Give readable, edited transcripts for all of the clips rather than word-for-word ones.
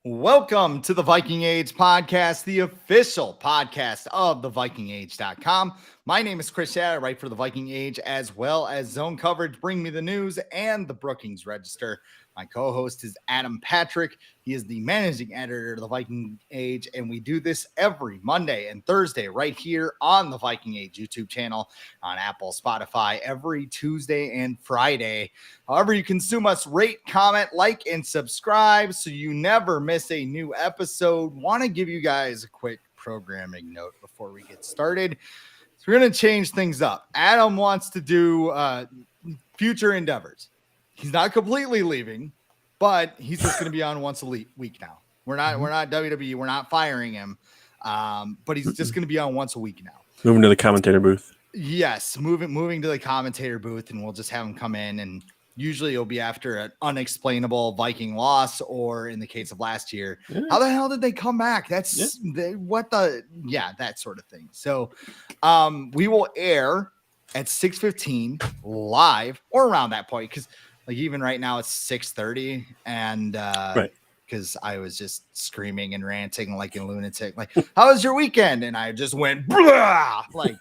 Welcome to the Viking Age podcast, the official podcast of the VikingAge.com. My name is Schad. I write for the Viking Age as well as Zone Coverage, Bring Me the News, and the Brookings Register. My co-host is Adam Patrick. He is the managing editor of the Viking Age, and we do this every Monday and Thursday right here on the Viking Age YouTube channel, on Apple, Spotify, every Tuesday and Friday. However you consume us, rate, comment, like, and subscribe so you never miss a new episode. Want to give you guys a quick programming note before we get started. So we're going to change things up. Adam wants to do future endeavors. He's not completely leaving, but he's just going to be on once a week now. We're not WWE. We're not firing him, but he's just going to be on once a week now. Moving to the commentator booth. Yes, moving to the commentator booth, and we'll just have him come in. And usually it'll be after an unexplainable Viking loss, or in the case of last year, how the hell did they come back? That sort of thing. So we will air at 6:15 live or around that point, because like even right now it's 6:30, and because I was just screaming and ranting like a lunatic, like, how was your weekend? And I just went blah, like,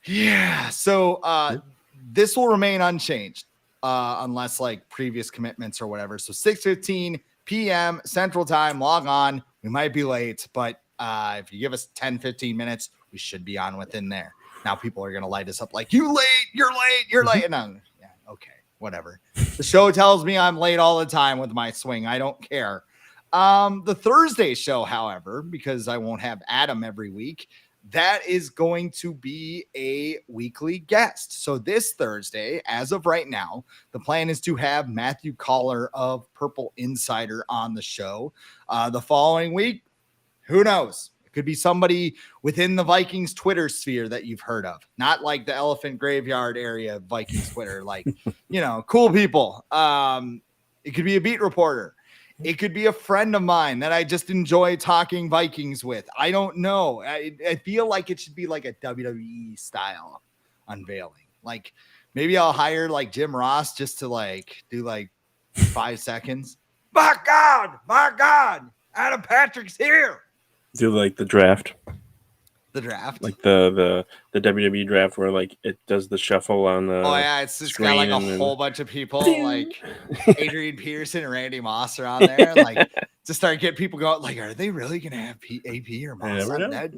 yeah. So this will remain unchanged unless like previous commitments or whatever. So 6:15 p.m. Central Time, log on. We might be late, but if you give us 10-15 minutes, we should be on within there. Now people are going to light us up like, you're late. No, yeah, okay, whatever. The show tells me I'm late all the time with my swing. I don't care. The Thursday show, however, because I won't have Adam every week, that is going to be a weekly guest. So this Thursday, as of right now, the plan is to have Matthew Collar of Purple Insider on the show. The following week, who knows? Could be somebody within the Vikings Twitter sphere that you've heard of, not like the Elephant Graveyard area of Vikings Twitter, like, cool people. It could be a beat reporter. It could be a friend of mine that I just enjoy talking Vikings with. I don't know. I feel like it should be like a WWE style unveiling. Like maybe I'll hire like Jim Ross just to like do like 5 seconds. My God, Adam Patrick's here. Do like the draft. The draft, like the WWE draft, where like it does the shuffle on the. Oh yeah, it's just got like a whole bunch of people, like Adrian Peterson and Randy Moss are on there, like to start getting people going. Like, are they really gonna have AP or Moss on that?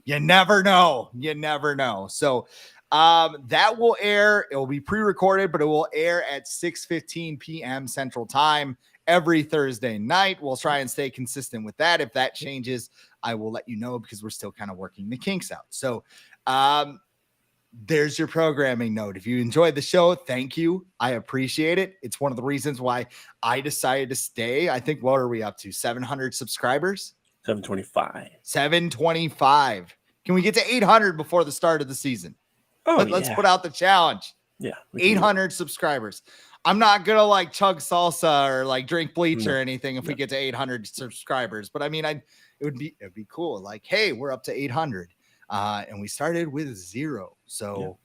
You never know. So that will air. It will be pre-recorded, but it will air at 6:15 p.m. Central Time every Thursday night. We'll try and stay consistent with that. If that changes, I will let you know, because we're still kind of working the kinks out. So there's your programming note. If you enjoyed the show, thank you. I appreciate it. It's one of the reasons why I decided to stay. I think, what are we up to? 700 subscribers? 725. 725. Can we get to 800 before the start of the season? Let's put out the challenge. Yeah. 800 subscribers. I'm not going to like chug salsa or like drink bleach or anything if we get to 800 subscribers. But I mean, it'd be cool. Like, hey, we're up to 800 and we started with 0. So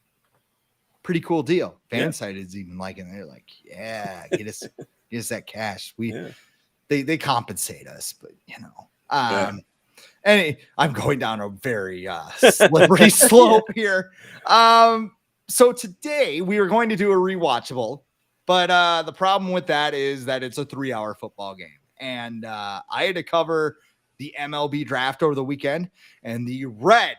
pretty cool deal. Fansite is even liking it. They're like, yeah, get us that cash. They compensate us, but and I'm going down a very slippery slope here. So today we are going to do a rewatchable. But the problem with that is that it's a 3-hour football game. And I had to cover the MLB draft over the weekend, and the red,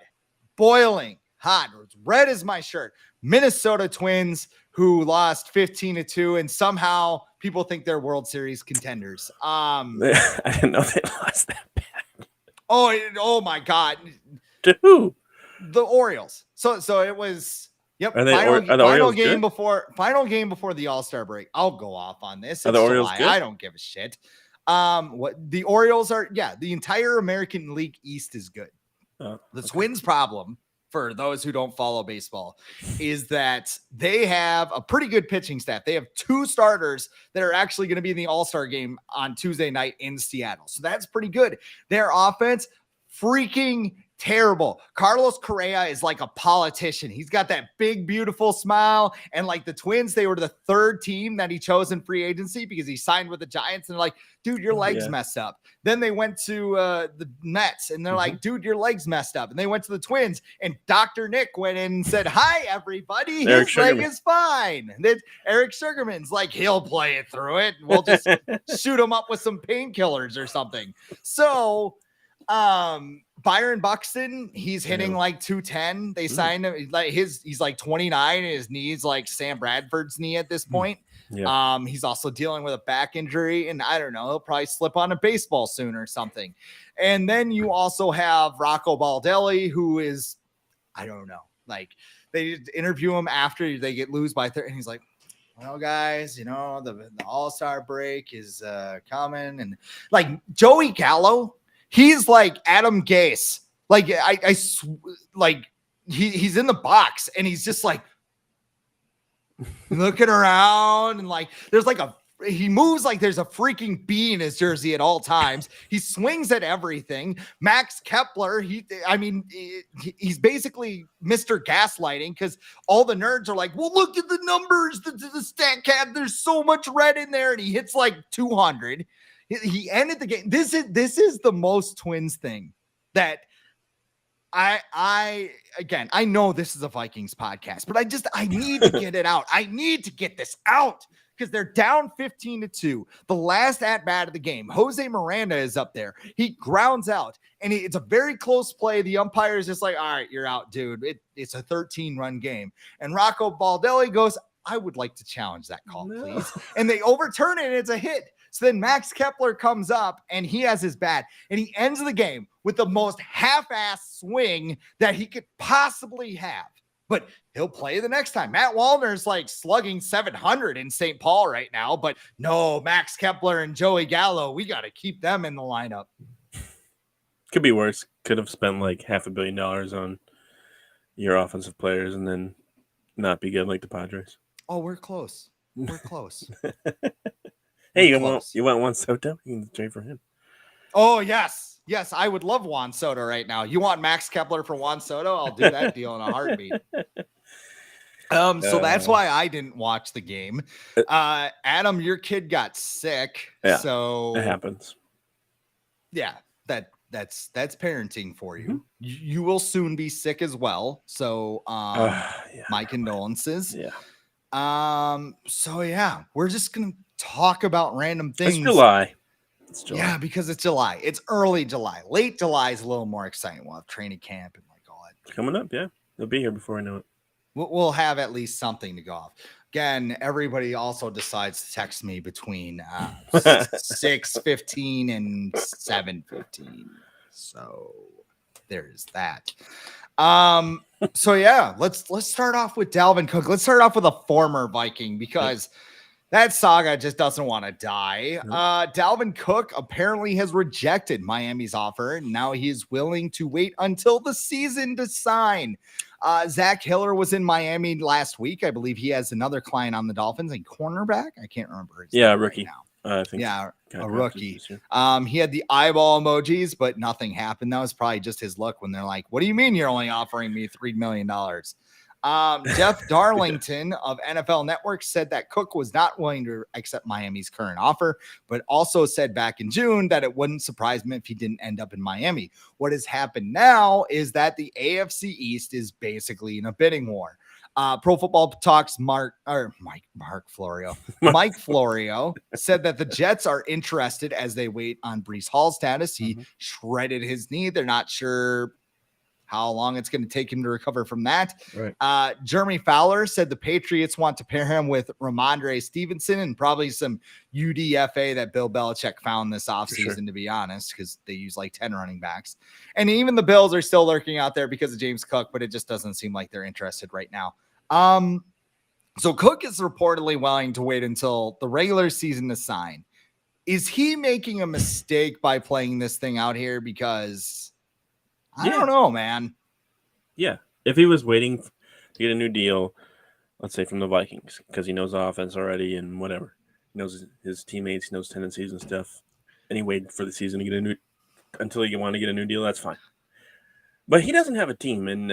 boiling hot, red as my shirt, Minnesota Twins, who lost 15-2, and somehow people think they're World Series contenders. I didn't know they lost that bad. Oh my God. To who? The Orioles. So it was... Yep. Final game before the All-Star break. I'll go off on this. Are the Orioles good? I don't give a shit. What the Orioles are? Yeah, the entire American League East is good. The Twins' problem, for those who don't follow baseball, is that they have a pretty good pitching staff. They have 2 starters that are actually going to be in the All-Star game on Tuesday night in Seattle. So that's pretty good. Their offense, freaking terrible. Carlos Correa is like a politician. He's got that big, beautiful smile. And like the Twins, they were the third team that he chose in free agency because he signed with the Giants. And they're like, dude, your legs messed up. Then they went to the Mets and they're like, dude, your legs messed up. And they went to the Twins and Dr. Nick went in and said, hi, everybody. His leg is fine. And then Eric Sugarman's like, he'll play it through it. We'll just shoot him up with some painkillers or something. So, Byron Buxton, he's hitting like 210. They signed him like he's like 29 and his knee's like Sam Bradford's knee at this point. He's also dealing with a back injury, and I don't know, he'll probably slip on a baseball soon or something. And then you also have Rocco Baldelli, who is, I don't know, like they interview him after they get lose by 30, and he's like, well, guys, you know, the All-Star break is coming, and like Joey Gallo, he's like Adam Gase. Like like he's in the box and he's just like looking around and like there's like he moves like there's a freaking bee in his jersey at all times. He swings at everything. Max Kepler, he's basically Mr. Gaslighting because all the nerds are like, well, look at the numbers, the stat cat. There's so much red in there, and he hits like 200. He ended the game. This is the most Twins thing that I know this is a Vikings podcast, but I need to get it out. I need to get this out because they're down 15-2. The last at bat of the game, Jose Miranda is up there. He grounds out, and it's a very close play. The umpire is just like, all right, you're out, dude. It's a 13-run game. And Rocco Baldelli goes, I would like to challenge that call, please. And they overturn it, and it's a hit. So then Max Kepler comes up and he has his bat and he ends the game with the most half-ass swing that he could possibly have. But he'll play the next time. Matt Wallner's like slugging 700 in St. Paul right now. But no, Max Kepler and Joey Gallo, we got to keep them in the lineup. Could be worse. Could have spent like $500 million on your offensive players and then not be good like the Padres. Oh, we're close. We're close. Hey, you want Juan Soto? You can trade for him. Oh, yes. Yes, I would love Juan Soto right now. You want Max Kepler for Juan Soto? I'll do that deal in a heartbeat. So that's why I didn't watch the game. Adam, your kid got sick. Yeah, so it happens. Yeah, that's parenting for you. Mm-hmm. You will soon be sick as well. So my condolences. Yeah. So yeah, we're just gonna talk about random things. It's July. Yeah, because it's July. It's early July. Late July is a little more exciting. We'll have training camp and like all that. It's coming up, yeah. They'll be here before I know it. We'll have at least something to go off. Again, everybody also decides to text me between 6:15 and 7:15. So there's that. So yeah, let's start off with Dalvin Cook. Let's start off with a former Viking because that saga just doesn't want to die. Dalvin Cook apparently has rejected Miami's offer, and now he is willing to wait until the season to sign. Zach Hiller was in Miami last week. I believe he has another client on the Dolphins, a cornerback. I can't remember his name rookie. right now. I think a rookie. He had the eyeball emojis, but nothing happened. That was probably just his luck when they're like, what do you mean you're only offering me $3 million? Jeff Darlington of NFL Network said that Cook was not willing to accept Miami's current offer, but also said back in June that it wouldn't surprise him if he didn't end up in Miami. What has happened now is that the AFC East is basically in a bidding war. Pro Football Talks Mike Florio said that the Jets are interested as they wait on Breece Hall's status. He shredded his knee. They're not sure how long it's going to take him to recover from that. Right. Jeremy Fowler said the Patriots want to pair him with Ramondre Stevenson and probably some UDFA that Bill Belichick found this offseason, to be honest, because they use like 10 running backs. And even the Bills are still lurking out there because of James Cook, but it just doesn't seem like they're interested right now. So Cook is reportedly willing to wait until the regular season to sign. Is he making a mistake by playing this thing out here? Because I don't know, man. Yeah. If he was waiting to get a new deal, let's say from the Vikings, because he knows the offense already and whatever, he knows his teammates, he knows tendencies and stuff, and he waited for the season to get until you want to get a new deal, that's fine. But he doesn't have a team, and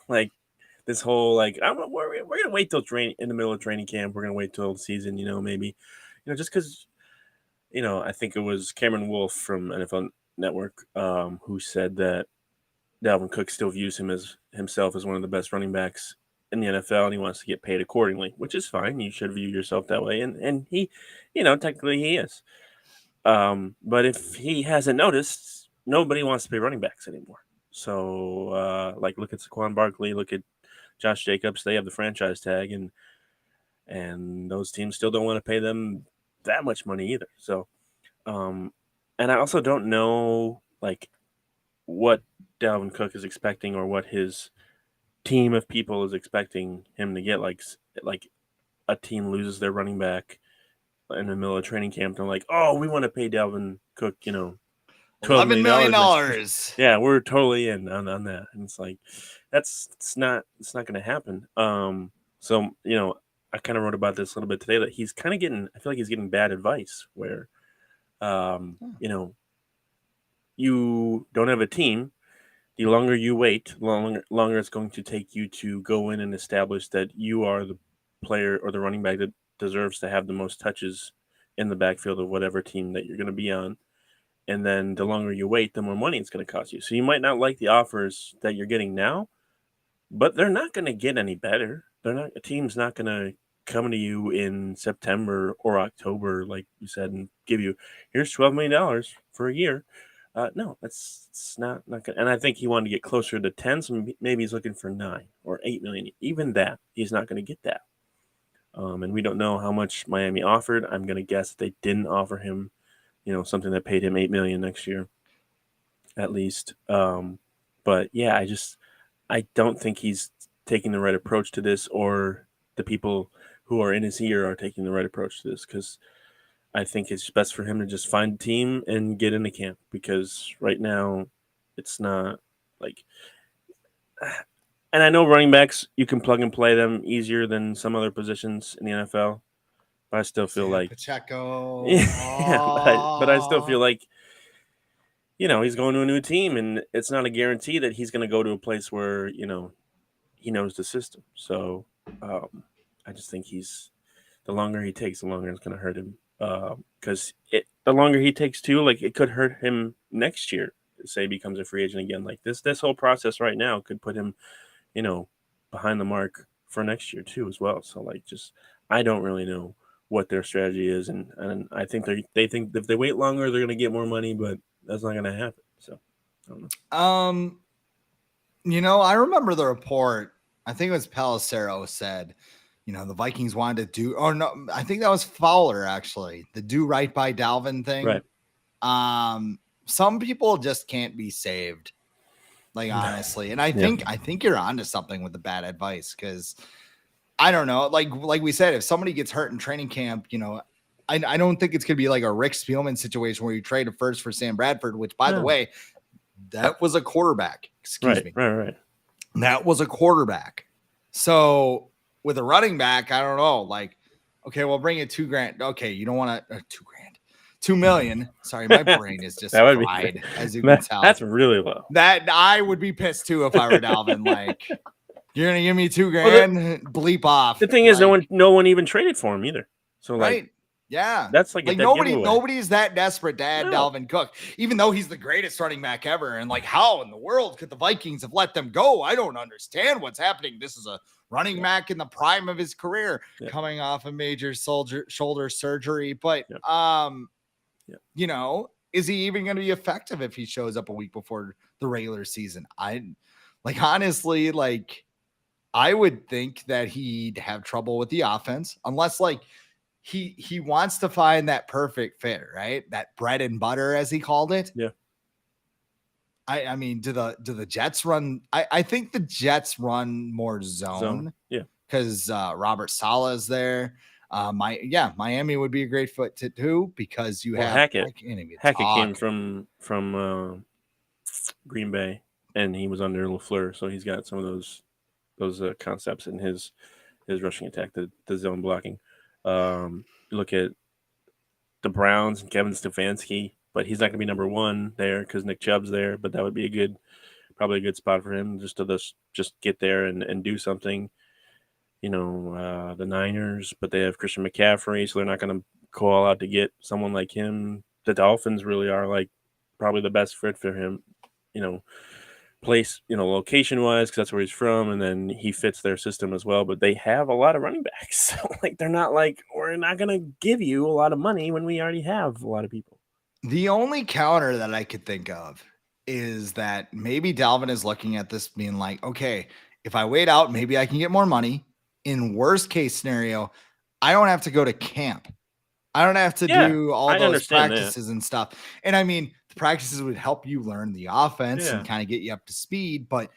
like this whole we're gonna wait till in the middle of training camp. We're gonna wait till the season, maybe, just because I think it was Cameron Wolf from NFL Network who said that Dalvin Cook still views himself as one of the best running backs in the NFL, and he wants to get paid accordingly, which is fine. You should view yourself that way, and he, technically he is. But if he hasn't noticed, nobody wants to pay running backs anymore. So, look at Saquon Barkley, look at Josh Jacobs. They have the franchise tag, and those teams still don't want to pay them that much money either. So, and I also don't know what Dalvin Cook is expecting or what his team of people is expecting him to get. Like a team loses their running back in the middle of training camp. They're like, oh, we want to pay Dalvin Cook, $12 $11 million. Yeah, we're totally in on that. And it's like, it's not going to happen. So, I kind of wrote about this a little bit today that he's kind of I feel like he's getting bad advice where, you don't have a team. The longer you wait, longer it's going to take you to go in and establish that you are the player or the running back that deserves to have the most touches in the backfield of whatever team that you're going to be on. And then the longer you wait, the more money it's going to cost you. So you might not like the offers that you're getting now, but they're not going to get any better. A team's not going to come to you in September or October, like you said, and give you, here's $12 million for a year. No, it's not good. And I think he wanted to get closer to 10, so maybe he's looking for 9 or 8 million. Even that, he's not going to get that. And we don't know how much Miami offered. I'm going to guess they didn't offer him, something that paid him $8 million next year, at least. But yeah, I don't think he's taking the right approach to this, or the people who are in his ear are taking the right approach to this, because I think it's best for him to just find a team and get into camp, because right now it's not and I know running backs, you can plug and play them easier than some other positions in the NFL, but I still feel like Pacheco. yeah, but I still feel like, he's going to a new team, and it's not a guarantee that he's going to go to a place where, he knows the system. So I just think the longer he takes, the longer it's going to hurt him. Because the longer he takes too, it could hurt him next year. Say he becomes a free agent again. Like this whole process right now could put him, behind the mark for next year too as well. So I don't really know what their strategy is, and I think they think if they wait longer, they're going to get more money, but that's not going to happen. So I don't know. I remember the report. I think it was Pelissero said, the Vikings wanted to do, or no, I think that was Fowler actually, the do right by Dalvin thing. Right. Some people just can't be saved, honestly. And I think you're onto something with the bad advice, because I don't know, like we said, if somebody gets hurt in training camp, I don't think it's gonna be like a Rick Spielman situation where you trade a first for Sam Bradford, which, by the way, that was a quarterback. Excuse me. Right. That was a quarterback. So with a running back, I don't know. Okay, we'll bring it $2,000. Okay, you don't want to $2,000, $2 million. Sorry, my brain is just fried, as you can tell. That's really low. That I would be pissed too if I were Dalvin. You're gonna give me $2,000? Bleep off. The thing is, no one even traded for him either. So right. Yeah, that's nobody's that desperate to add Dalvin Cook, even though he's the greatest running back ever. And how in the world could the Vikings have let them go? I don't understand what's happening. This is a running back in the prime of his career, coming off a major shoulder surgery. But is he even going to be effective if he shows up a week before the regular season? Honestly, I would think that he'd have trouble with the offense, unless he wants to find that perfect fit, right? That bread and butter, as he called it. Yeah. I mean, do the Jets run? I think the Jets run more zone. Yeah. Because Robert Saleh is there. Miami would be a great fit too, because you have Hackett. Hackett came from Green Bay, and he was under LaFleur, so he's got some of those concepts in his rushing attack, the zone blocking. Look at the Browns and Kevin Stefanski, but he's not going to be number one there because Nick Chubb's there. But that would be a good probably a good spot for him just to just get there and do something. The Niners, but they have Christian McCaffrey, so they're not going to go all out to get someone like him. The Dolphins really are like probably the best fit for him, place, location wise, because that's where he's from, and then he fits their system as well. But they have a lot of running backs, so like they're not like, we're not going to give you a lot of money when we already have a lot of people. The only counter that I could think of is that maybe Dalvin is looking at this being like, okay, if I wait out, maybe I can get more money. In worst case scenario, I don't have to go to camp. I don't have to do all those practices and stuff. And I mean, the practices would help you learn the offense and kind of get you up to speed, but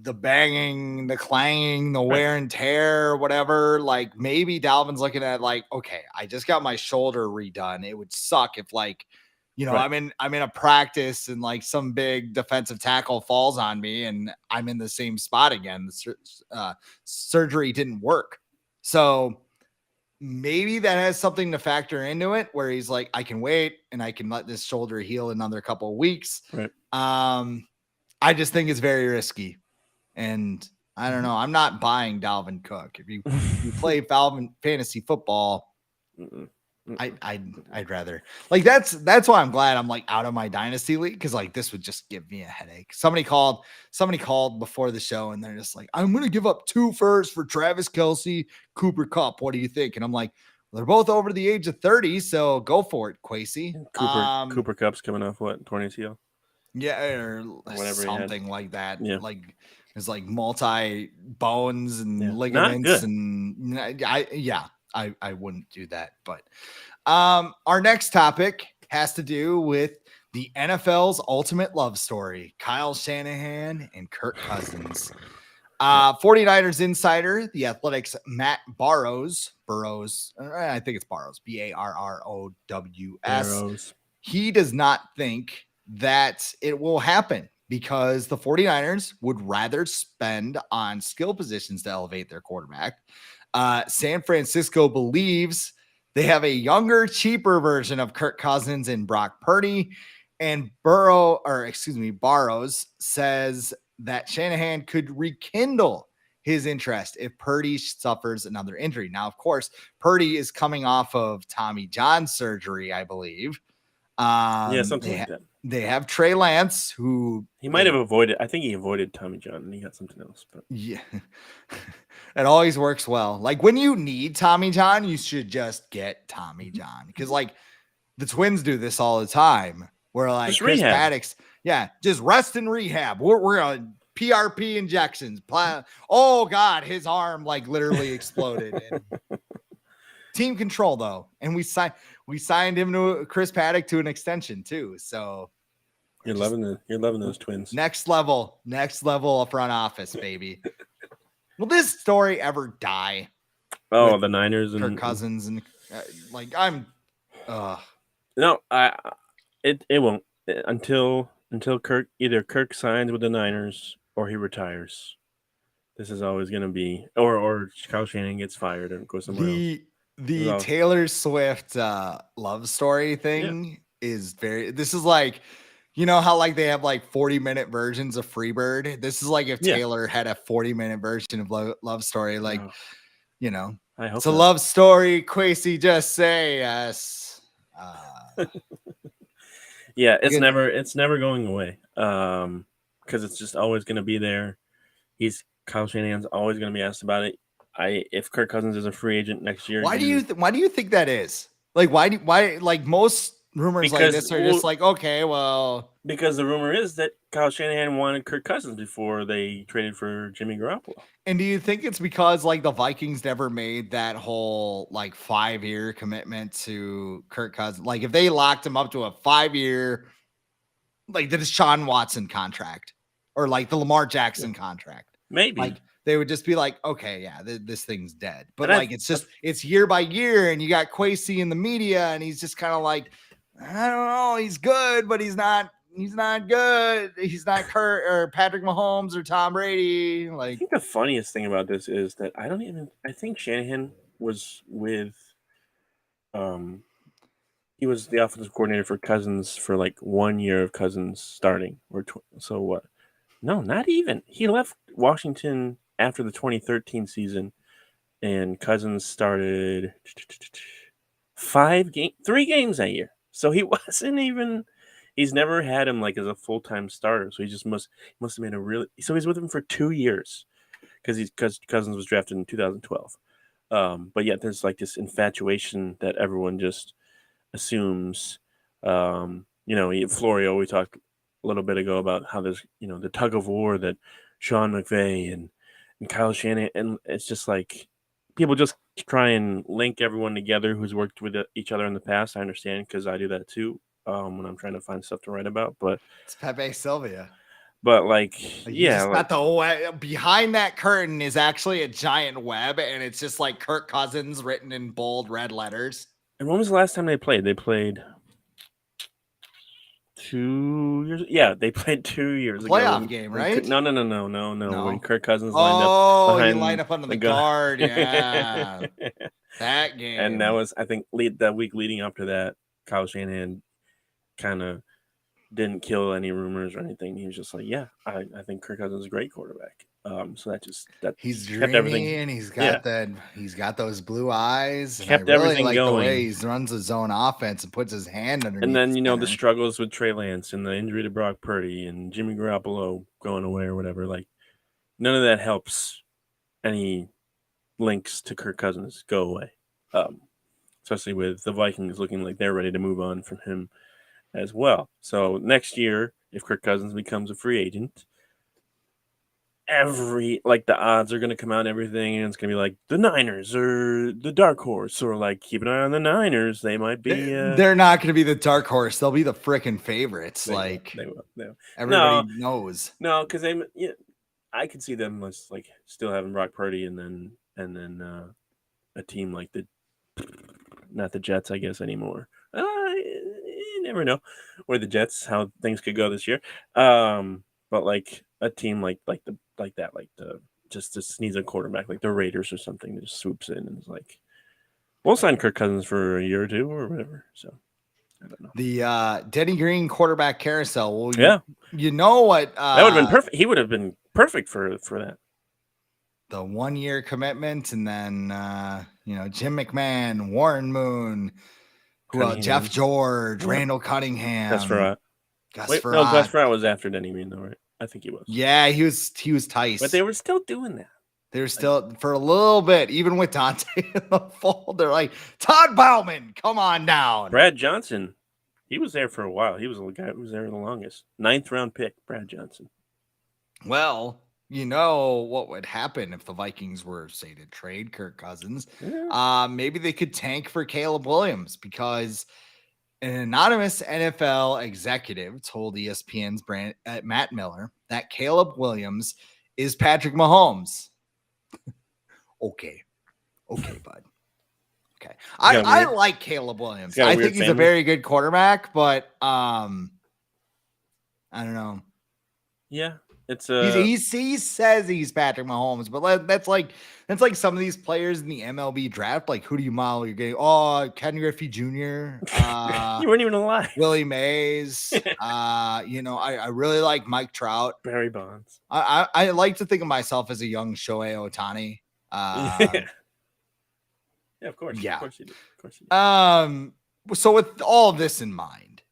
the banging, the clanging, the wear and tear, whatever, like maybe Dalvin's looking at like, okay, I just got my shoulder redone. It would suck if like, I'm in a practice and like some big defensive tackle falls on me and I'm in the same spot again. The surgery didn't work. So maybe that has something to factor into it where he's like, I can wait and I can let this shoulder heal another couple of weeks. Right. I just think it's very risky. And I don't know. I'm not buying Dalvin Cook. If you play fantasy football, I'd rather like that's why I'm glad I'm like out of my dynasty league, because like this would just give me a headache. Somebody called before the show and they're just like, I'm gonna give up 2 firsts for Travis Kelce, Cooper Kupp. What do you think? And I'm like, well, they're both over the age of 30, so go for it, Quasey. Cooper Kupp's coming off what, 20 ACL? Yeah, or whatever, something like that. Yeah. Like it's like multi bones and ligaments, and I wouldn't do that. But our next topic has to do with the NFL's ultimate love story, Kyle Shanahan and Kirk Cousins. 49ers insider, the Athletics' Matt Burrows, I think it's Burrows, Barrows. He does not think that it will happen because the 49ers would rather spend on skill positions to elevate their quarterback. San Francisco believes they have a younger, cheaper version of Kirk Cousins and Brock Purdy. And Burrows says that Shanahan could rekindle his interest if Purdy suffers another injury. Now, of course, Purdy is coming off of Tommy John surgery, I believe. Something like that. They have Trey Lance, who he might have avoided. I think he avoided Tommy John and he got something else. But yeah, it always works well. Like when you need Tommy John, you should just get Tommy John, because like the Twins do this all the time. Where like just Chris Paddock's, just rest and rehab. We're on PRP injections. Oh God, his arm like literally exploded. Team control though, and we signed him to Chris Paddock to an extension too. So you're loving those Twins. Next level of front office, baby. Will this story ever die? Oh, the Niners and Kirk Cousins and no, it won't until Kirk signs with the Niners or he retires. This is always going to be, or Kyle Shanahan gets fired and goes somewhere else. The Taylor Swift love story thing is this is like, how like they have like 40-minute versions of Freebird. This is like if Taylor had a 40-minute version of love story, like, I hope it's a love story. Quasey, just say yes. It's never going away. Because it's just always going to be there. Kyle Shanahan's always going to be asked about it. If Kirk Cousins is a free agent next year, why do you think that is? Like why like most rumors like this are just like, okay, well, because the rumor is that Kyle Shanahan wanted Kirk Cousins before they traded for Jimmy Garoppolo. And do you think it's because like the Vikings never made that whole like 5-year commitment to Kirk Cousins? Like if they locked him up to a 5-year, like the Deshaun Watson contract or like the Lamar Jackson contract, maybe like they would just be like, okay, this thing's dead. But like it's year by year, and you got Quasey in the media, and he's just kind of like, I don't know, he's good, but he's not good. He's not Kurt or Patrick Mahomes or Tom Brady. Like, I think the funniest thing about this is that I think Shanahan was with, he was the offensive coordinator for Cousins for like 1 year of Cousins starting, so what? No, not even. He left Washington after the 2013 season, and Cousins started 3 games that year. So he wasn't even. He's never had him like as a full time starter. So he must have made a really. So he's with him for 2 years because Cousins was drafted in 2012. But yet there's like this infatuation that everyone just assumes. Florio, we talked a little bit ago about how there's the tug of war that Sean McVay and Kyle Shanahan, and it's just like people just try and link everyone together who's worked with each other in the past. I understand because I do that too when I'm trying to find stuff to write about. But It's Pepe Sylvia. like You yeah, just got the behind that curtain is actually a giant web, and it's just like Kirk Cousins written in bold red letters. And when was the last time they played? They played 2 years. Yeah, they played 2 years ago. Playoff game, right? No. When Kirk Cousins Oh, lined up behind he lined up under the gun. guard. Yeah, that game. And that was, I think, that week leading up to that, Kyle Shanahan kind of didn't kill any rumors or anything. He was just like, yeah, I think Kirk Cousins is a great quarterback. So that he's kept dreamy everything. and he's got those blue eyes. Kept and I really everything like going. the way he runs his own offense and puts his hand underneath. And then the the struggles with Trey Lance and the injury to Brock Purdy and Jimmy Garoppolo going away or whatever. Like none of that helps any links to Kirk Cousins go away. Especially with the Vikings looking like they're ready to move on from him as well. So next year, if Kirk Cousins becomes a free agent, the odds are going to come out and everything, and it's going to be like the Niners or the dark horse, or like keep an eye on the Niners. They might be. They're not going to be the dark horse. They'll be the freaking favorites. They will. Everybody knows. No, because I could see them as like still having Brock Purdy, and then a team like not the Jets, I guess anymore. You never know where the Jets, how things could go this year. But like a team like just needs a quarterback, like the Raiders or something, that just swoops in and is like, we'll sign Kirk Cousins for a year or two or whatever. So I don't know. The Denny Green quarterback carousel. Well, yeah, you know what? That would have been perfect. He would have been perfect for that. The 1 year commitment, and then Jim McMahon, Warren Moon, Jeff George, Randall Cunningham, Gus Frerotte. Gus Frerotte was after Denny Green though, right? I think he was. Yeah, he was Tice. But they were still doing that. They were still for a little bit, even with Dante in the fold. They're like, Todd Bauman, come on down. Brad Johnson, he was there for a while. He was the guy who was there the longest. 9th round pick, Brad Johnson. Well, you know what would happen if the Vikings were, say, to trade Kirk Cousins. Yeah. Maybe they could tank for Caleb Williams, because an anonymous NFL executive told ESPN's Matt Miller that Caleb Williams is Patrick Mahomes. Okay, bud. Okay. I like Caleb Williams. I think he's a very good quarterback, but I don't know. Yeah. He says he's Patrick Mahomes, but that's like some of these players in the MLB draft. Like, who do you model? You're getting Ken Griffey Jr. You weren't even alive. Willie Mays. I really like Mike Trout. Barry Bonds. I like to think of myself as a young Shohei Ohtani. Yeah, of course. Yeah. Of course you do. So with all of this in mind,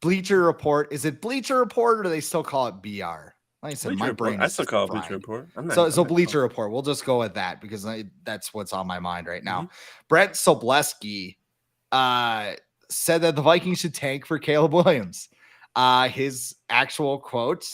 Bleacher Report, is it Bleacher Report or do they still call it BR? Like I said, Bleacher my brain Report. I still call it Bleacher Report. So Bleacher Report. We'll just go with that because that's what's on my mind right now. Brett Sobleski said that the Vikings should tank for Caleb Williams. His actual quote,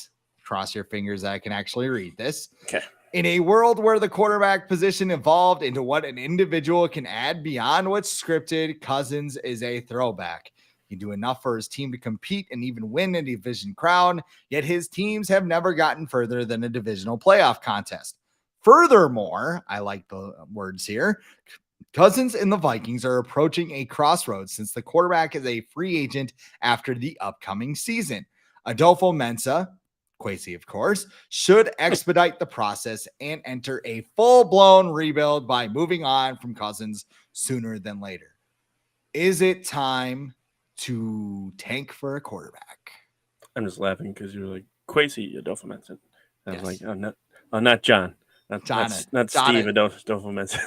cross your fingers that I can actually read this. Okay. In a world where the quarterback position evolved into what an individual can add beyond what's scripted, Cousins is a throwback. He do enough for his team to compete and even win a division crown, yet his teams have never gotten further than a divisional playoff contest. Furthermore, I like the words here, Cousins and the Vikings are approaching a crossroads since the quarterback is a free agent after the upcoming season. Adolfo Mensa, Kwesi, of course, should expedite the process and enter a full-blown rebuild by moving on from Cousins sooner than later. Is it time to tank for a quarterback? I'm just laughing because you're like, Quasi Adolfo-Mensen. I was Yes. like, not John. Not Steve Adolfo-Mensen.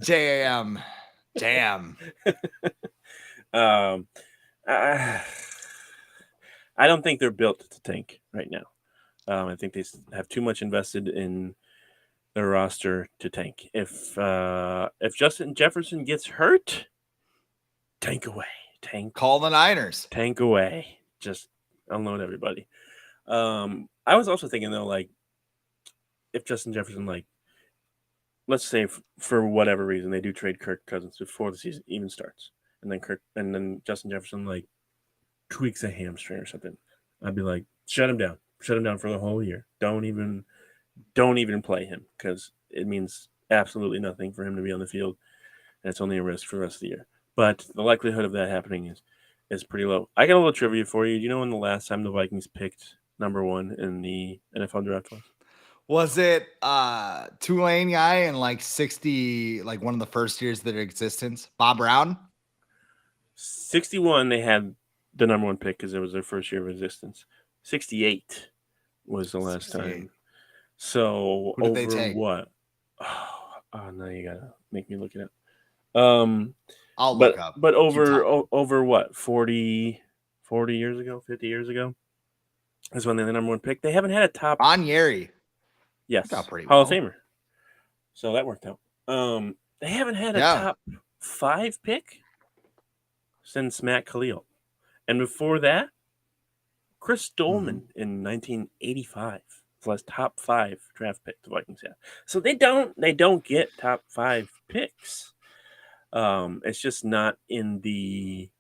JAM. Jam. I don't think they're built to tank right now. I think they have too much invested in their roster to tank. If Justin Jefferson gets hurt, tank away. Call the Niners. Tank away. Just unload everybody. I was also thinking though, like, if Justin Jefferson, like, let's say for whatever reason they do trade Kirk Cousins before the season even starts, and then Justin Jefferson like tweaks a hamstring or something, I'd be like, shut him down for the whole year. Don't even play him, because it means absolutely nothing for him to be on the field, and it's only a risk for the rest of the year. But the likelihood of that happening is pretty low. I got a little trivia for you. Do you know when the last time the Vikings picked number 1 in the NFL draft was? Was it Tulane guy in like 60, like one of the first years of their existence? Bob Brown? 61, they had the number 1 pick because it was their first year of existence. 68 was the last 68. time. So Who did they over take? what? Oh, now you gotta make me look it up. I'll look up. But over what? 40 years ago, 50 years ago is when they had the number 1 pick. They haven't had a top. Onyeri. Yes, Got pretty Hall of well. Famer. So that worked out. They haven't had a top 5 pick since Matt Khalil, and before that, Chris Dolman in 1985. The last top 5 draft pick the Vikings have. So they don't get top 5 picks. It's just not in the,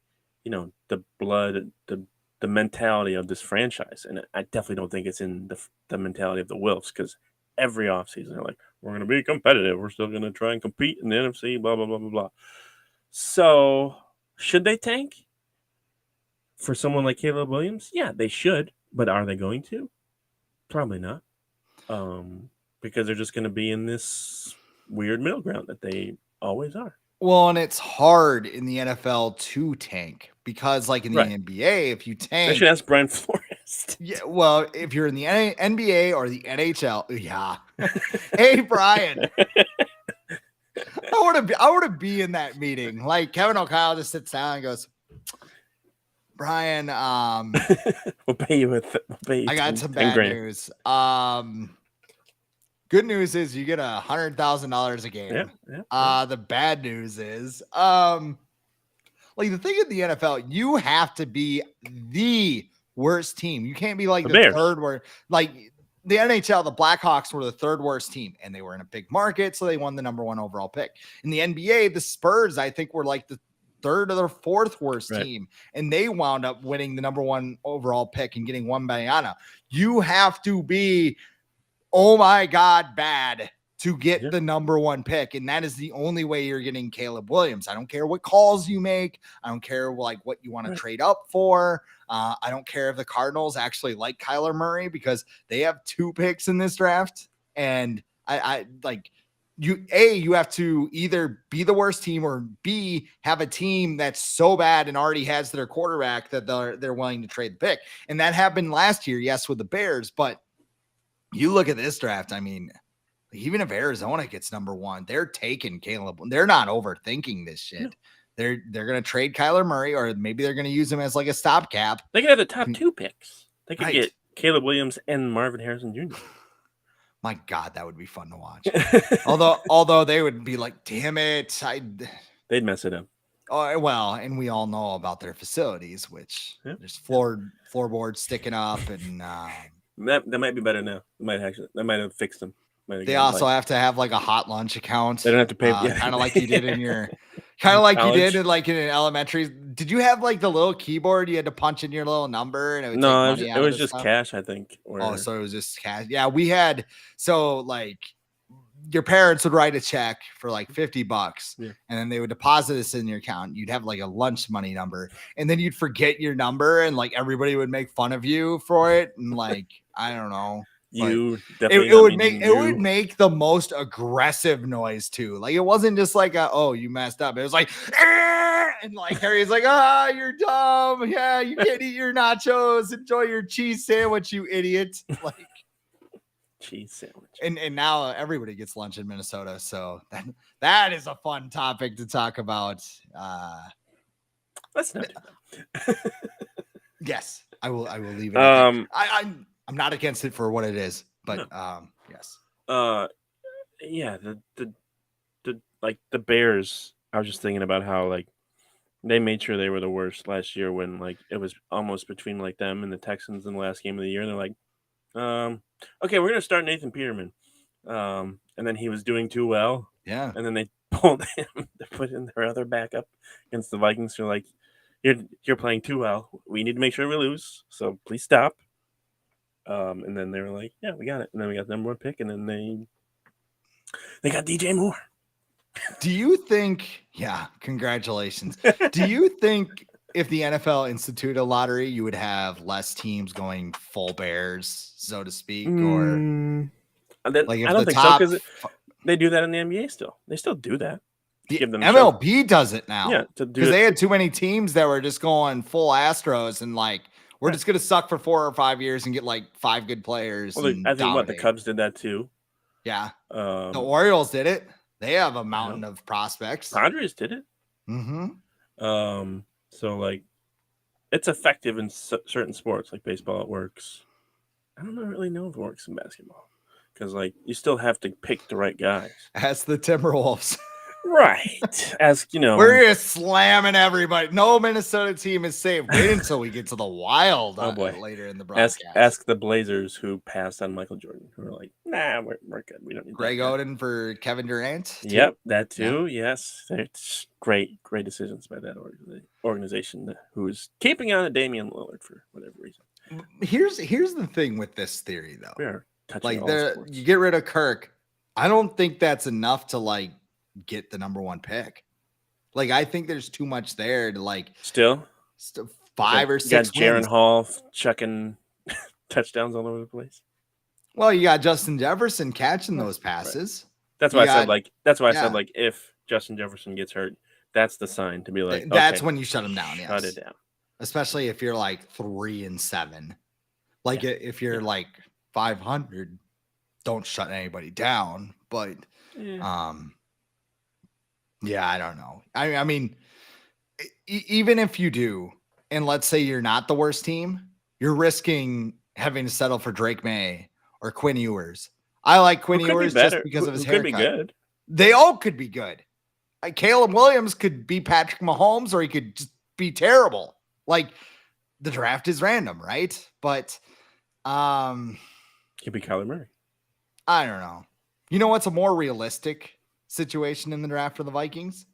the blood, the mentality of this franchise, and I definitely don't think it's in the mentality of the Wilfs, because every offseason they're like, we're going to be competitive, we're still going to try and compete in the NFC, blah blah blah blah blah. So should they tank for someone like Caleb Williams? Yeah, they should, but are they going to? Probably not, because they're just going to be in this weird middle ground that they always are. Well, and it's hard in the NFL to tank, because like in the NBA, if you tank, I should ask Brian Flores. Yeah, well, if you're in the NBA or the NHL, yeah. Hey, Brian, I want to be in that meeting. Like Kevin O'Kyle just sits down and goes, Brian, we'll pay you I got some bad news. Good news is you get $100,000 a game. Yeah. The bad news is, like the thing in the NFL, you have to be the worst team. You can't be like the third worst. Like the NHL, the Blackhawks were the 3rd worst team, and they were in a big market, so they won the number 1 overall pick. In the NBA, the Spurs, I think, were like the 3rd or the 4th worst team, and they wound up winning the number 1 overall pick and getting Wembanyama. You have to be, oh my God, bad to get the number 1 pick. And that is the only way you're getting Caleb Williams. I don't care what calls you make. I don't care like what you want to trade up for. I don't care if the Cardinals actually like Kyler Murray, because they have 2 picks in this draft. And I like you have to either be the worst team, or B, have a team that's so bad and already has their quarterback that they're willing to trade the pick. And that happened last year, yes, with the Bears, but you look at this draft, I mean, even if Arizona gets number 1, they're taking Caleb. They're not overthinking this shit. No. They're going to trade Kyler Murray, or maybe they're going to use him as like a stopgap. They could have the top 2 picks. They could get Caleb Williams and Marvin Harrison Jr. My God, that would be fun to watch. although they would be like, damn it. They'd mess it up. Oh, well, and we all know about their facilities, which there's floorboards sticking up, and that might be better now. That might have fixed them. They also have to have like a hot lunch account. They don't have to pay, kind of like you did in your, kind of like you did in like in an elementary. Did you have like the little keyboard you had to punch in your little number? And it was just cash, I think. So it was just cash. Yeah, we had, so like your parents would write a check for like $50, and then they would deposit this in your account. You'd have like a lunch money number, and then you'd forget your number, and like everybody would make fun of you for it, and like I don't know. It would make the most aggressive noise too. Like it wasn't just like you messed up. It was like, and And like Harry's like, you're dumb. Yeah, you can't eat your nachos. Enjoy your cheese sandwich, you idiot. Like Cheese sandwich. And now everybody gets lunch in Minnesota. So that is a fun topic to talk about. Let's not do that. Yes, I will leave it. I'm not against it for what it is, but no. Yes. Yeah, the Bears, I was just thinking about how like they made sure they were the worst last year when like it was almost between like them and the Texans in the last game of the year. And they're like, okay, we're gonna start Nathan Peterman. And then he was doing too well. Yeah. And then they pulled him to put in their other backup against the Vikings. They're like, you're playing too well. We need to make sure we lose. So please stop. And then they were like, yeah, we got it. And then we got the number 1 pick, and then they got DJ Moore. Do you think, congratulations. Do you think if the NFL instituted a lottery, you would have less teams going full Bears, so to speak? Or like I don't think so, because they do that in the NBA still. They still do that. The MLB does it now. Yeah, because they had too many teams that were just going full Astros and like, we're just going to suck for 4 or 5 years and get like 5 good players. Well, I think the Cubs did that too. Yeah. The Orioles did it. They have a mountain of prospects. Padres did it. Mm-hmm. So like, it's effective in certain sports, like baseball. It works. I don't really know if it works in basketball because like you still have to pick the right guys. Ask the Timberwolves. Right. We're just slamming everybody. No Minnesota team is safe. Wait until we get to the Wild later in the broadcast. Ask the Blazers who passed on Michael Jordan, who are like, nah, we're good. We don't need Greg Oden for Kevin Durant. Too. Yep, that too. Yeah. Yes. It's great decisions by that organization who is keeping on to Damian Lillard for whatever reason. Here's the thing with this theory, though. We are like you get rid of Kirk. I don't think that's enough to like get the number 1 pick. Like I think there's too much there to like still 5 or 6 got Jaron Hall chucking touchdowns all over the place. Well, you got Justin Jefferson catching those passes. Right. That's why I said like if Justin Jefferson gets hurt, that's the sign to be like that's when you shut him down. Yes. Shut it down. Especially if you're like 3-7. Like if you're like 500, don't shut anybody down. But I don't know. I mean, even if you do, and let's say you're not the worst team, you're risking having to settle for Drake May or Quinn Ewers. I like Quinn Ewers just because of his haircut. Could be good. They all could be good. Caleb Williams could be Patrick Mahomes, or he could just be terrible. Like the draft is random, right? But could be Kyler Murray. I don't know. You know what's a more realistic situation in the draft for the Vikings?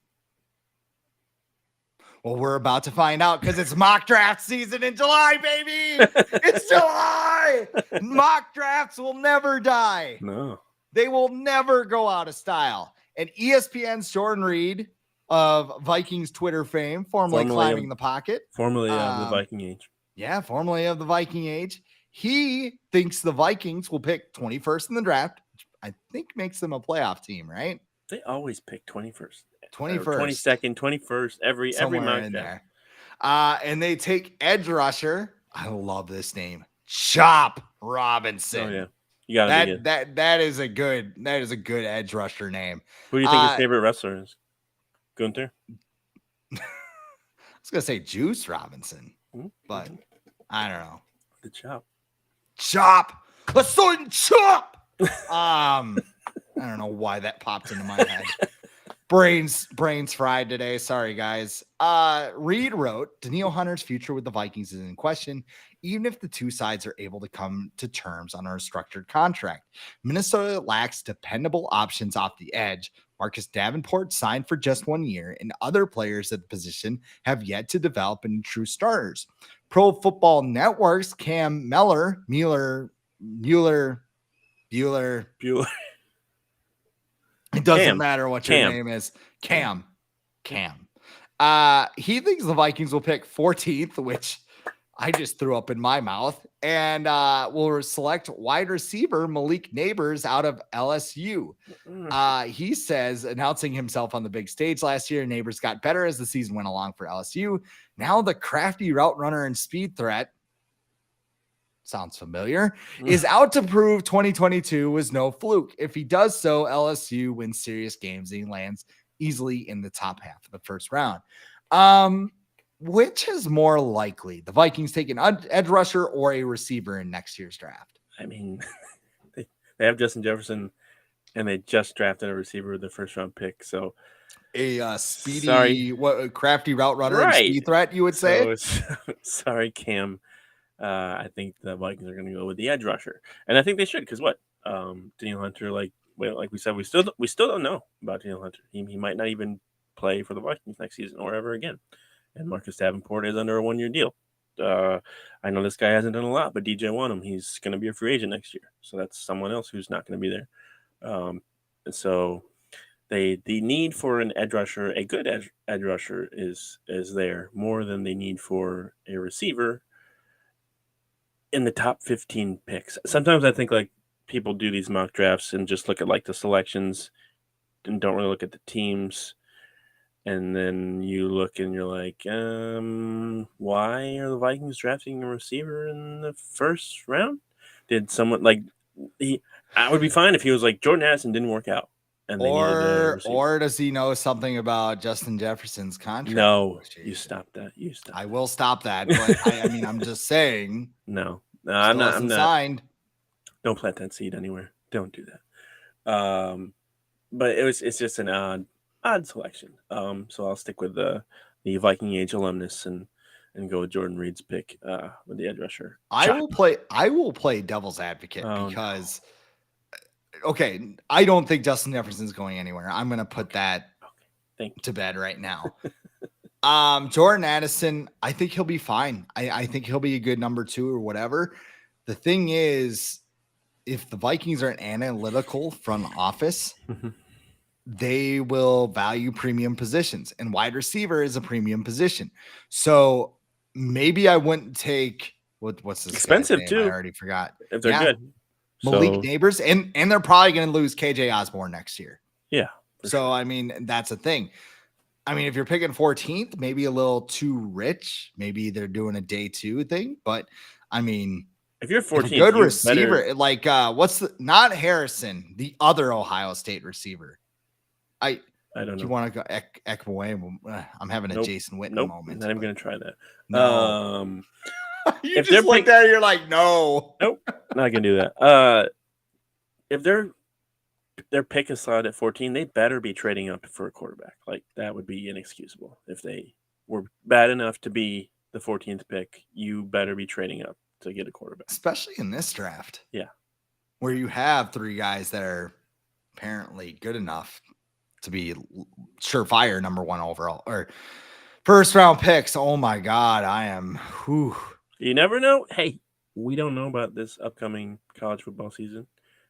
Well, we're about to find out because it's mock draft season in July, baby. It's July. Mock drafts will never die. No. They will never go out of style. And ESPN's Jordan Reed of Vikings Twitter fame, formerly climbing the pocket. Formerly of the Viking age. Yeah, formerly of the Viking age. He thinks the Vikings will pick 21st in the draft, which I think makes them a playoff team, right? They always pick 21st. 22nd, 21st, every mock in there. And they take edge rusher. I love this name. Chop Robinson. Oh yeah. You got that is a good edge rusher name. Who do you think his favorite wrestler is? Gunther? I was gonna say Juice Robinson, but I don't know. The Chop. A certain chop. I don't know why that popped into my head. Brains fried today. Sorry, guys. Reed wrote, Danielle Hunter's future with the Vikings is in question, even if the two sides are able to come to terms on a restructured contract. Minnesota lacks dependable options off the edge. Marcus Davenport signed for just 1 year, and other players at the position have yet to develop into true starters. Pro Football Network's Cam Mueller. It doesn't matter what your name is. Cam. He thinks the Vikings will pick 14th, which I just threw up in my mouth. And we'll select wide receiver Malik Neighbors out of LSU. He says, announcing himself on the big stage last year, Neighbors got better as the season went along for LSU. Now the crafty route runner and speed threat, sounds familiar, is out to prove 2022 was no fluke. If he does so, LSU wins serious games and he lands easily in the top half of the first round. Which is more likely, the Vikings take an edge rusher or a receiver in next year's draft? I mean, they have Justin Jefferson, and they just drafted a receiver with the first round pick. So a speedy, crafty route runner and speed threat, you would say? Sorry, Cam. I think the Vikings are going to go with the edge rusher, and I think they should because Daniel Hunter, like we said, we still don't know about Daniel Hunter. He might not even play for the Vikings next season or ever again. And Marcus Davenport is under a 1-year deal. I know this guy hasn't done a lot, but DJ Wanham, he's going to be a free agent next year, so that's someone else who's not going to be there. And so the need for an edge rusher, a good edge rusher, is there more than they need for a receiver in the top 15 picks. Sometimes I think like people do these mock drafts and just look at like the selections and don't really look at the teams. And then you look and you're like, why are the Vikings drafting a receiver in the first round? Did someone like I would be fine if he was like Jordan Addison didn't work out. And or does he know something about Justin Jefferson's contract? No, you stop that. I will stop that. But I mean, I'm just saying. No, I'm not. Signed. Don't plant that seed anywhere. Don't do that. But it's just an odd selection. So I'll stick with the Viking age alumnus and go with Jordan Reed's pick with the edge rusher. I will play devil's advocate because okay, I don't think Justin Jefferson's going anywhere. I'm going to put that to bed right now. Jordan Addison, I think he'll be fine. I think he'll be a good number 2 or whatever. The thing is, if the Vikings are an analytical front office, they will value premium positions, and wide receiver is a premium position. So maybe I wouldn't take what's this expensive too. I already forgot. If they're good. Malik Neighbors, and they're probably going to lose KJ Osborne next year. Yeah. So, I mean, that's a thing. I mean, if you're picking 14th, maybe a little too rich. Maybe they're doing a day 2 thing. But, I mean, if you're 14th, good receiver, like not Harrison, the other Ohio State receiver. I don't know. You want to go Ekaway? I'm having a Jason Witten moment. Not even going to try that. No. You if just looked at it, you're like, no. Nope, not gonna do that. If their pick is slotted at 14, they better be trading up for a quarterback. Like that would be inexcusable. If they were bad enough to be the 14th pick, you better be trading up to get a quarterback. Especially in this draft. Yeah. Where you have 3 guys that are apparently good enough to be surefire number 1 overall or first round picks. Oh my God. I am You never know. Hey, we don't know about this upcoming college football season.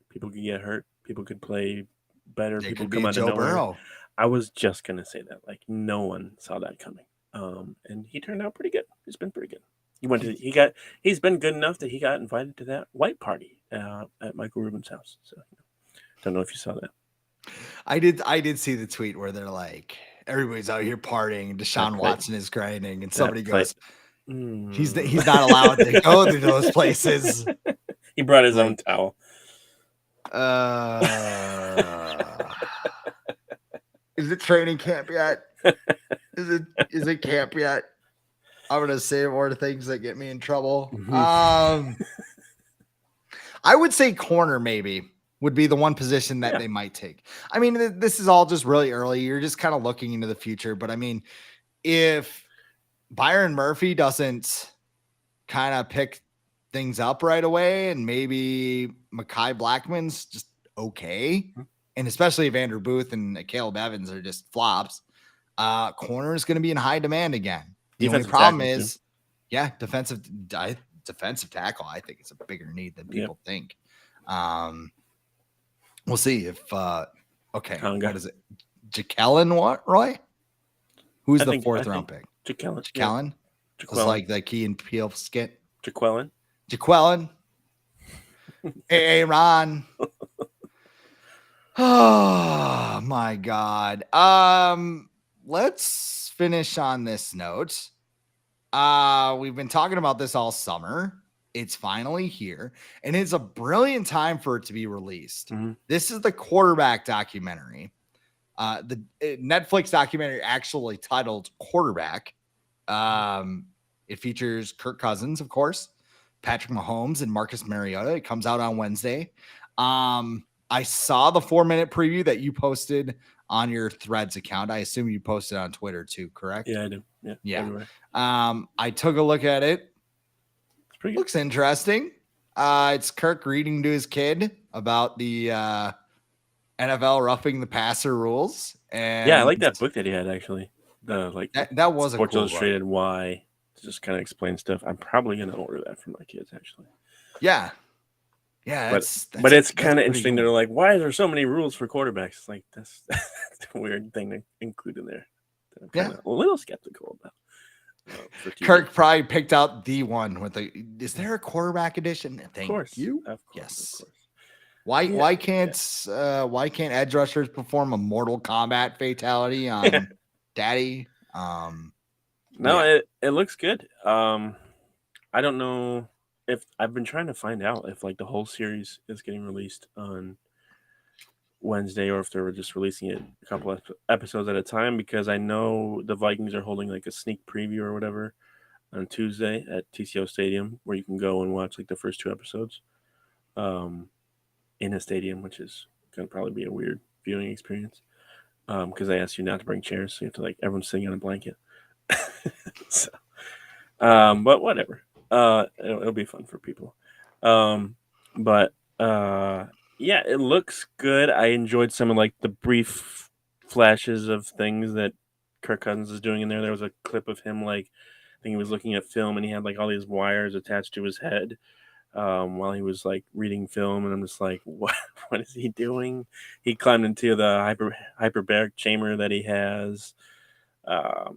People could get hurt. People could play better. People come out of nowhere. Burrow. I was just gonna say that. Like no one saw that coming. And he turned out pretty good. He's been pretty good. He's been good enough that he got invited to that white party at Michael Rubin's house. So don't know if you saw that. I did see the tweet where they're like, everybody's out here partying. Deshaun Watson is grinding, and somebody goes, he's not allowed to go to those places. He brought his own towel. Is it training camp yet? Is it camp yet? I'm gonna say more things that get me in trouble. I would say corner maybe would be the one position that they might take. I mean, this is all just really early. You're just kind of looking into the future. But I mean, if Byron Murphy doesn't kind of pick things up right away, and maybe Mekhi Blackman's just okay, and especially if Andrew Booth and Caleb Evans are just flops, corner is going to be in high demand again. The only problem is, defensive tackle. I think it's a bigger need than people think. We'll see if what is it? Ja'Kellen Roy? Who's the 4th round pick? Ja'Kellen. It's like the Key and Peele skit. Jaquelin. Aaron. Oh my God. Let's finish on this note. We've been talking about this all summer. It's finally here, and it's a brilliant time for it to be released. Mm-hmm. This is the quarterback documentary. The Netflix documentary actually titled Quarterback. It features Kirk Cousins, of course, Patrick Mahomes, and Marcus Mariota. It comes out on Wednesday. I saw the 4-minute preview that you posted on your Threads account. I assume you posted on Twitter too, correct? Yeah, I do. Yeah. Everywhere. I took a look at it. It's pretty good. Looks interesting. It's Kirk reading to his kid about the NFL roughing the passer rules. And yeah, I like that book that he had actually. That was Sports a cool Illustrated book. Why to just kind of explain stuff. I'm probably gonna order that for my kids actually. Yeah. But it's kind of interesting. Cool. They're like, why are there so many rules for quarterbacks? It's like that's a weird thing to include in there. I'm kind of a little skeptical about. Kirk probably picked out the one with the. Is there a quarterback edition? Thank you. Of course, yes. Of course. Why can't edge rushers perform a Mortal Kombat fatality on Daddy? No, it looks good. I don't know if I've been trying to find out if like the whole series is getting released on Wednesday or if they were just releasing it a couple of episodes at a time, because I know the Vikings are holding like a sneak preview or whatever on Tuesday at TCO Stadium where you can go and watch like the first 2 episodes in a stadium, which is going to probably be a weird viewing experience because they asked you not to bring chairs, so you have to like everyone's sitting on a blanket. So, but whatever. It'll be fun for people. Yeah, it looks good. I enjoyed some of like the brief flashes of things that Kirk Cousins is doing in there. There was a clip of him like I think he was looking at film and he had like all these wires attached to his head while he was like reading film, and I'm just like, what is he doing? He climbed into the hyperbaric chamber that he has.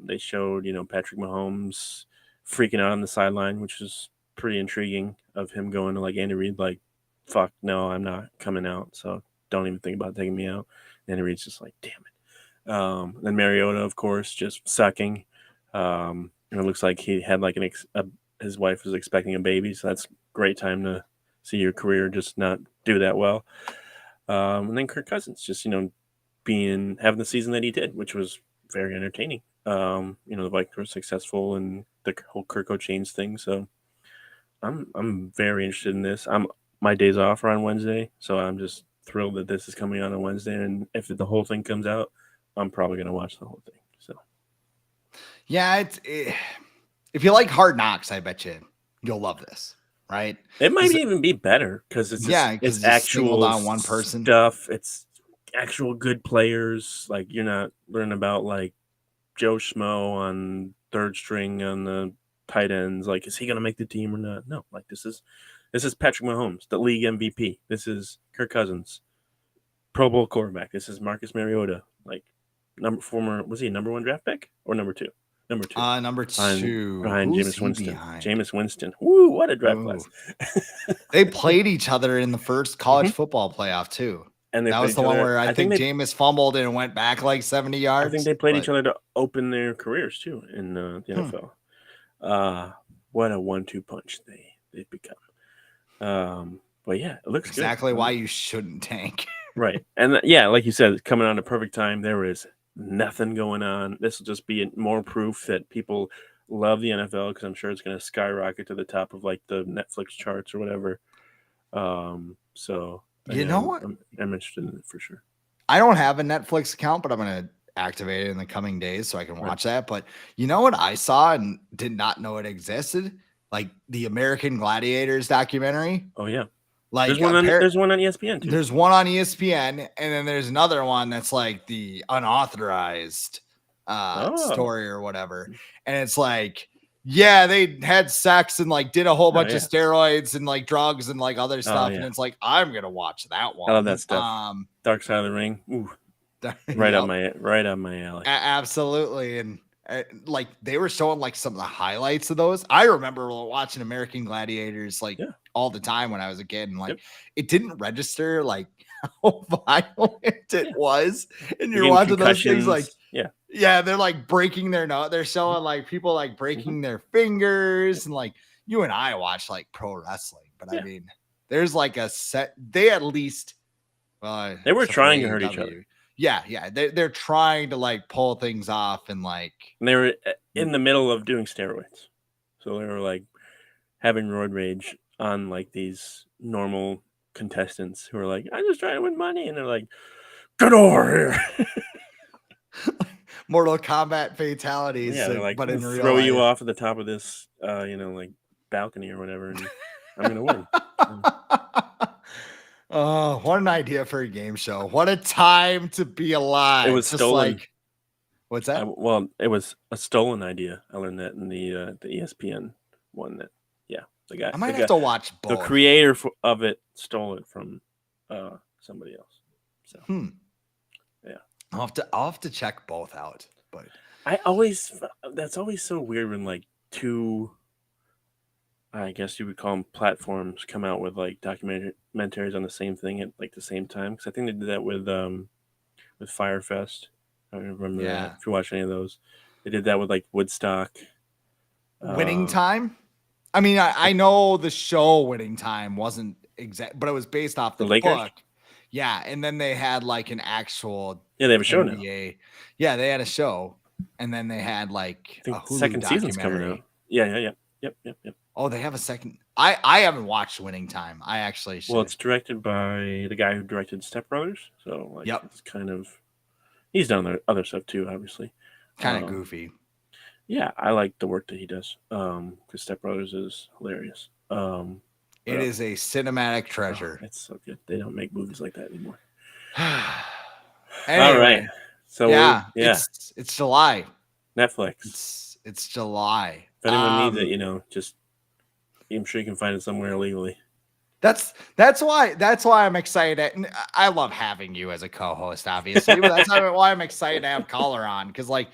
They showed, Patrick Mahomes freaking out on the sideline, which was pretty intriguing of him going to like Andy Reid, like, fuck, no, I'm not coming out. So don't even think about taking me out. And Andy Reid's just like, damn it. Then Mariota, of course, just sucking. And it looks like he had like his wife was expecting a baby. So that's a great time to see your career just not do that well. And then Kirk Cousins just, having the season that he did, which was very entertaining. The Vikings were successful in the whole Kirk O'Chains thing. So I'm very interested in this. My days off are on Wednesday, so I'm just thrilled that this is coming out on Wednesday. And if the whole thing comes out, I'm probably going to watch the whole thing. So, yeah, if you like Hard Knocks, I bet you'll love this, right? It might even be better because it's actual on one person stuff. It's actual good players. Like you're not learning about like Joe Schmo on third string on the tight ends. Like, is he going to make the team or not? No, like this is Patrick Mahomes, the league MVP. This is Kirk Cousins, Pro Bowl quarterback. This is Marcus Mariota, like was he number 1 draft pick or number 2? Number 2. Number 2. Behind Jameis Winston. Jameis Winston. Woo, what a draft class. They played each other in the first college football playoff too. And that was the one where I think Jameis fumbled and went back like 70 yards. I think they played each other to open their careers too in the NFL. What a 1-2 punch they've become. But yeah, it looks exactly good. Why you shouldn't tank. Right. And yeah, like you said, coming on a perfect time. There is nothing going on. This will just be more proof that people love the NFL, because I'm sure it's going to skyrocket to the top of like the Netflix charts or whatever. So you know what? I'm interested in it for sure. I don't have a Netflix account, but I'm going to activate it in the coming days so I can watch that. But you know what I saw and did not know it existed? Like the American Gladiators documentary. Oh yeah. Like there's one on ESPN too. There's one on ESPN, and then there's another one that's like the unauthorized story or whatever. And it's like, yeah, they had sex and like did a whole bunch of steroids and like drugs and like other stuff. And it's like, I'm gonna watch that one. I love that stuff. Dark Side of the Ring. Ooh. Right on my alley. Absolutely. And Like they were showing like some of the highlights of those. I remember watching American Gladiators like all the time when I was a kid, and like it didn't register like how violent it was. And you're watching those things like they're like breaking their nose. They're showing like people like breaking their fingers, and like you and I watch like pro wrestling, but I mean, there's like a set. They at least they were trying to hurt each other. Yeah. They're trying to like pull things off, and like they were in the middle of doing steroids, so they were like having roid rage on like these normal contestants who are like, "I'm just trying to win money," and they're like, "Get over here!" Mortal Kombat fatalities. Yeah, they're like, but in throw you off at the top of this, like balcony or whatever, and I'm gonna win. Oh, what an idea for a game show. What a time to be alive. It was just stolen. Like, what's that? It was a stolen idea. I learned that in the ESPN one. That the guy. I might have to watch both. The creator of it stole it from somebody else. So yeah, I'll have to check both out. But that's always so weird when like two, I guess you would call them platforms, come out with like documentaries on the same thing at like the same time. Because I think they did that with Firefest. I don't remember that. If you watch any of those, they did that with like Woodstock. Winning Time. I mean, I know the show Winning Time wasn't exact, but it was based off the book. Yeah, and then they had like an actual they have a show NBA. Now. Yeah, they had a show, and then they had like a Hulu second season's coming out. Yeah. Yep. Oh, they have a second. I haven't watched Winning Time. I actually should. Well, it's directed by the guy who directed Step Brothers, so like it's kind of he's done other stuff too, obviously. Kind of goofy. Yeah, I like the work that he does. Because Step Brothers is hilarious. It is a cinematic treasure. It's so good. They don't make movies like that anymore. Anyway, all right. So it's July. Netflix. It's July. If anyone needs it, just I'm sure you can find it somewhere illegally. That's why I'm excited. I love having you as a co-host, obviously, but that's why I'm excited to have Caller on, because like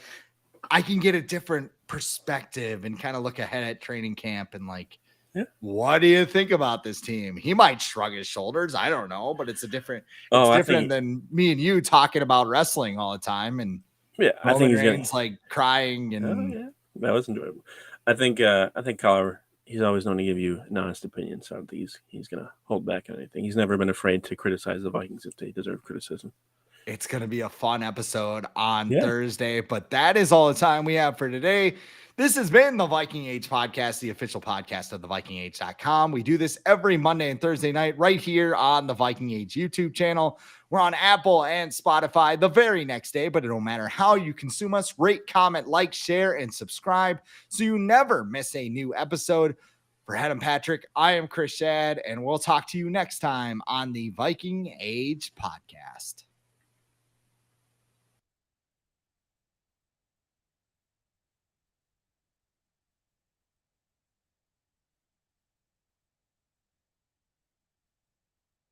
I can get a different perspective and kind of look ahead at training camp and like, what do you think about this team? He might shrug his shoulders. I don't know, but it's different than me and you talking about wrestling all the time. And I think he's like crying and that was enjoyable. I think Caller, he's always known to give you an honest opinion, so I don't think he's going to hold back on anything. He's never been afraid to criticize the Vikings if they deserve criticism. It's going to be a fun episode on Thursday, but that is all the time we have for today. This has been the Viking Age Podcast, the official podcast of thevikingage.com. We do this every Monday and Thursday night right here on the Viking Age YouTube channel. We're on Apple and Spotify the very next day, but it don't matter how you consume us. Rate, comment, like, share, and subscribe so you never miss a new episode. For Head and Patrick, I am Chris Schad, and we'll talk to you next time on the Viking Age Podcast.